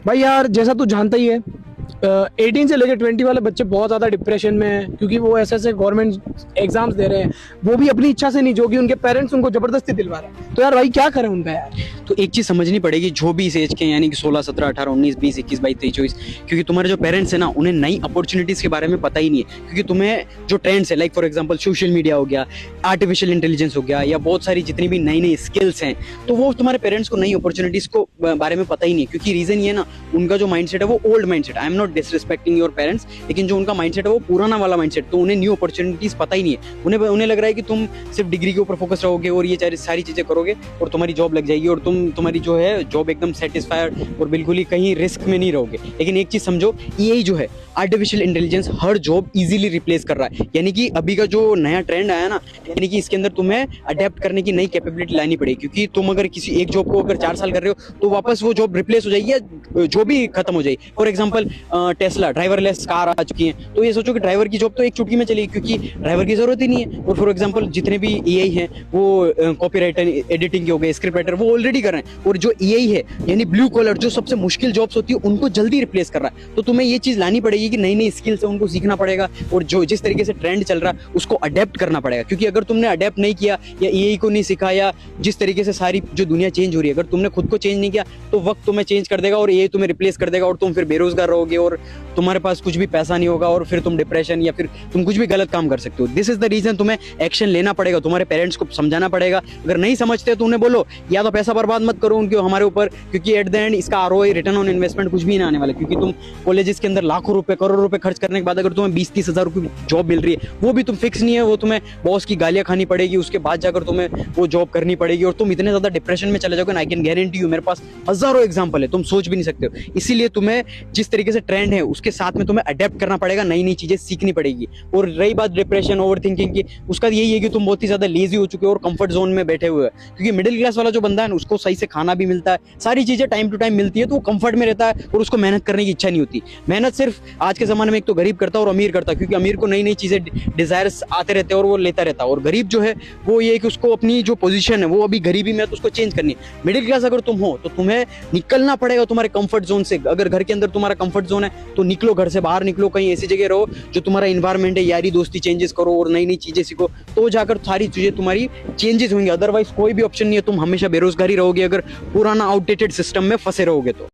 भाई यार जैसा तू जानता ही है, 18 से लेकर 20 वाले बच्चे बहुत ज़्यादा डिप्रेशन में हैं, क्योंकि वो ऐसे ऐसे गवर्नमेंट एग्जाम्स दे रहे हैं, वो भी अपनी इच्छा से नहीं, जो कि उनके पेरेंट्स उनको जबरदस्ती दिलवा रहे हैं। तो यार भाई क्या करें उनका यार। तो एक चीज़ समझनी पड़ेगी, जो भी इस एज के यानी कि 16, 17, 18, 19, 20, 21, 22, 23, 24, क्योंकि तुम्हारे जो पेरेंट्स हैं ना, उन्हें नई अपॉर्चुनिटीज़ के बारे में पता ही नहीं है। क्योंकि तुम्हें जो ट्रेंड्स है, like for example social media हो गया, आर्टिफिशियल इंटेलिजेंस हो गया, या बहुत सारी जितनी भी नई नई स्किल्स हैं, तो वो तुम्हारे पेरेंट्स को नई अपॉर्चुनिटीज़ को बारे में पता ही नहीं है। क्योंकि रीज़न ये ना, उनका जो माइंडसेट है वो old mindset. I am not disrespecting your parents, लेकिन जो उनका माइंडसेट है वो पुराना वाला माइंडसेट, तो उन्हें न्यू अपॉर्चुनिटीज़ पता ही नहीं है। उन्हें लग रहा है कि तुम सिर्फ डिग्री के ऊपर फोकस रहोगे और ये सारी चीज़ें करोगे और तुम्हारी जॉब लग जाएगी, और तुम्हारी जो है जॉब एकदम सेटिस्फाइड और बिल्कुल ही कहीं रिस्क में नहीं रहोगे। लेकिन एक चीज समझो, एआई जो है, आर्टिफिशियल इंटेलिजेंस, हर जॉब इजीली रिप्लेस कर रहा है। यानी कि अभी का जो नया ट्रेंड आया ना, यानी कि इसके अंदर तुम्हें अडेप्ट करने की नई कैपेबिलिटी लानी पड़ेगी। क्योंकि तुम अगर किसी एक जॉब को अगर 4 साल कर रहे हो, तो वापस वो जॉब रिप्लेस हो जाएगी या जो भी खत्म हो जाएगी। For example Tesla driverless car आ चुकी है, तो ये सोचो कि ड्राइवर की जॉब तो एक चुटकी में चलेगी, क्योंकि ड्राइवर की जरूरत ही नहीं है। और फॉर एग्जाम्पल जितने भी एआई हैं, वो कॉपी राइटर, एडिटिंग के हो गए, स्क्रिप्ट राइटर, वो ऑलरेडी कर रहे हैं। और जो एआई है, यानी ब्लू कॉलर, जो सबसे मुश्किल जॉब्स होती है, उनको जल्दी रिप्लेस कर रहा है। तो तुम्हें ये चीज लानी पड़ेगी कि नई नई स्किल्स है उनको सीखना पड़ेगा, और जो जिस तरीके से ट्रेंड चल रहा है उसको अडेप्ट करना पड़ेगा। क्योंकि अगर तुमने अडेप्ट नहीं किया या एआई को नहीं सिखाया, जिस तरीके से सारी जो दुनिया चेंज हो रही है, अगर तुमने खुद को चेंज नहीं किया, तो वक्त तुम्हें चेंज कर देगा और एआई तुम्हें रिप्लेस कर देगा, और तुम फिर बेरोजगार रहोगे और तुम्हारे पास कुछ भी पैसा नहीं होगा, और फिर तुम डिप्रेशन या फिर तुम कुछ भी गलत काम कर सकते हो। दिस इज द रीजन तुम्हें एक्शन लेना पड़ेगा, तुम्हारे पेरेंट्स को समझाना पड़ेगा। अगर नहीं समझते तो उन्हें बोलो, या तो पैसा बर्बाद मत करो उनके हमारे ऊपर, क्योंकि एट द एंड इसका आरओआई, रिटर्न ऑन इन्वेस्टमेंट, कुछ भी ना आने वाला। क्योंकि तुम कॉलेजेस के अंदर लाखों रुपए, करोड़ों रुपए खर्च करने के बाद अगर तुम्हें 20-30 हजार रुपये जॉब मिल रही है, वो भी तुम फिक्स नहीं है, वो तुम्हें बॉस की गालियां खानी पड़ेगी, उसके बाद जाकर तुम्हें वो जॉब करनी पड़ेगी, और तुम इतने ज्यादा डिप्रेशन में चले जाओगे ना, आई कैन गारंटी यू, मेरे पास हजारों एग्जाम्पल है, तुम सोच भी नहीं सकते हो। इसीलिए तुम्हें जिस तरीके से ट्रेंड है उसके साथ में तुम्हें अडेप्ट करना पड़ेगा, नई नई चीजें सीखनी पड़ेगी। और रही बात डिप्रेशन, ओवर थिंकिंग की, उसका यही है कि तुम बहुत ही ज्यादा लेजी हो चुके हो और कंफर्ट जोन में बैठे हुए हो। क्योंकि मिडिल क्लास वाला जो बंदा है ना, उसको सही से खाना भी मिलता है, सारी चीजें टाइम टू टाइम मिलती है, तो वो कंफर्ट में रहता है और उसको मेहनत करने की इच्छा नहीं होती। मेहनत सिर्फ आज के जमाने में एक तो गरीब करता है और अमीर करता है, क्योंकि अमीर को नई नई चीजें, डिजायर्स आते रहते हैं और वो लेता रहता है, और गरीब जो है वो ये कि उसको अपनी जो पोजीशन है वो अभी गरीबी में है, तो उसको चेंज करनी है। मिडिल क्लास अगर तुम हो तो तुम्हें निकलना पड़ेगा तुम्हारे कंफर्ट जोन से। अगर घर के अंदर तुम्हारा कंफर्ट जोन है तो निकलो, घर से बाहर निकलो, कहीं ऐसी जगह रहो जो तुम्हारा इन्वायरमेंट है, यारी दोस्ती चेंजेस करो और नई नई चीजें सीखो, तो जाकर सारी चीजें तुम्हारी चेंजेस होंगी। अदरवाइज कोई भी ऑप्शन नहीं है, तुम हमेशा बेरोजगारी रहोगे अगर पुराना आउटडेटेड सिस्टम में फंसे रहोगे तो।